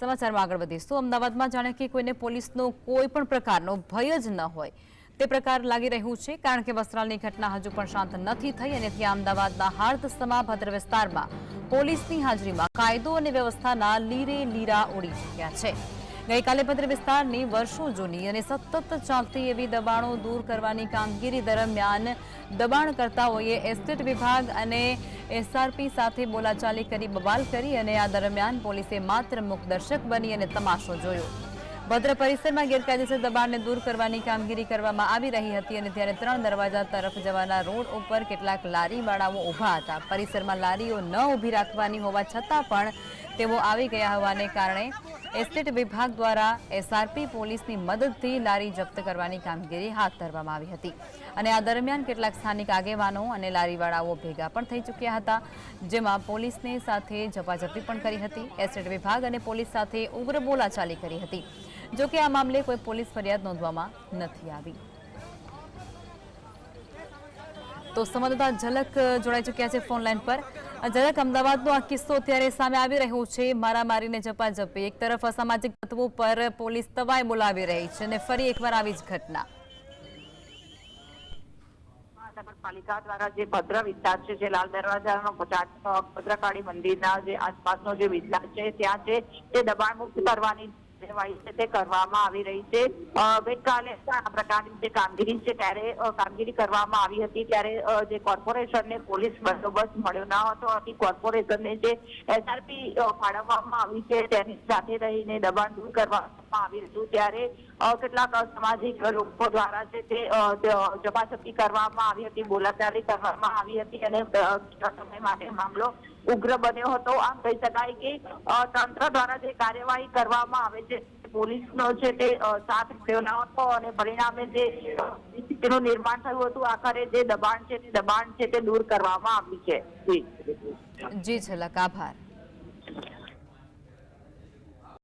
સમાચારમાં આગળ વધીશું। અમદાવાદમાં જાણે કે કોઈને પોલીસનો કોઈ પણ પ્રકારનો ભય જ ન હોય તે પ્રકાર લાગી રહ્યું છે, કારણ કે વસ્ત્રાલની ઘટના હજુ પણ શાંત નથી થઈ અને ત્યાં અમદાવાદના હાર્દસમા ભદ્ર વિસ્તારમાં પોલીસની હાજરીમાં કાયદો અને વ્યવસ્થાના લીરે લીરા ઉડી ચૂક્યા છે। ગઈકાલે ભદ્ર વિસ્તારની વર્ષો જૂની અને સતત ચાલતી એવી દબાણો દૂર કરવાની કામગીરી દરમિયાન દબાણકર્તાઓએ એસ્ટેટ વિભાગ અને એસઆરપી સાથે બોલાચાલી કરી બવાલ કરી અને આ દરમિયાન પોલીસે માત્ર મૂકદર્શક બની અને તમાશો જોયો। ભદ્ર પરિસરમાં ગેરકાયદેસર દબાણને દૂર કરવાની કામગીરી કરવામાં આવી રહી હતી અને ત્યારે 3 દરવાજા તરફ જવાના રોડ ઉપર કેટલાક લારીવાળાઓ ઊભા હતા। પરિસરમાં લારીઓ ન ઊભી રાખવાની હોવા છતાં પણ તેઓ આવી ગયા હોવાને કારણે એસ્ટેટ વિભાગ દ્વારા એસઆરપી પોલીસની મદદથી લારી જપ્ત કરવાની કામગીરી હાથ ધરવામાં આવી હતી અને આ દરમિયાન કેટલાક સ્થાનિક આગેવાનો અને લારીવાળાઓ ભેગા પણ થઈ ચૂક્યા હતા, જેમાં પોલીસની સાથે ઝપાઝપી પણ કરી હતી। એસ્ટેટ વિભાગ અને પોલીસ સાથે ઉગ્ર બોલાચાલી કરી હતી। જો કે આ મામલે કોઈ પોલીસ ફરિયાદ નોંધવામાં નથી આવી। તો સંવાદદાતા ઝલક જોડાઈ ચૂક્યા છે ફોન લાઈન પર। ઝલક, અમદાવાદનો આ કિસ્સો અત્યારે સામે આવી રહ્યો છે, મારામારીને ઝપાઝપી, એક તરફ અસામાજિક તત્વો પર પોલીસ તવાઈ બોલાવી રહી છે અને ફરી એકવાર આવી જ ઘટના। નગરપાલિકા દ્વારા જે ભદ્ર વિસ્તાર છે, જે લાલ દરવાજાનો ભદ્રકાળી મંદિરના જે આસપાસનો જે વિસ્તાર છે, ત્યાં છે તે દબાણ મુક્ત કરવાની તે કરવામાં આવી રહી છે। ગઈકાલે આ પ્રકારની જે કામગીરી છે ત્યારે કામગીરી કરવામાં આવી હતી, ત્યારે જે કોર્પોરેશનને પોલીસ બંદોબસ્ત મળ્યો ન હતો। કોર્પોરેશનને જે એસઆરપી ફાળવવામાં આવી છે તેની સાથે રહીને દબાણ દૂર કરવામાં આવ્યું હતું, ત્યારે કેટલાક સામાજિક લોકો દ્વારા છે તે ઝપાઝપી કરવામાં આવી હતી, બોલાચાલી કરવામાં આવી હતી અને સમય માટે મામલો ઉગ્ર બન્યો હતો। આમ કહી શકાય કે તંત્ર દ્વારા જે કાર્યવાહી કરવામાં આવે છે, પોલીસનો છે તે સાથ મળ્યો ન હતો અને પરિણામે જે સ્થિતિનું નિર્માણ થયું હતું, આખરે જે દબાણ છે તે દૂર કરવામાં આવ્યું છે। જી ઝલક, આભાર।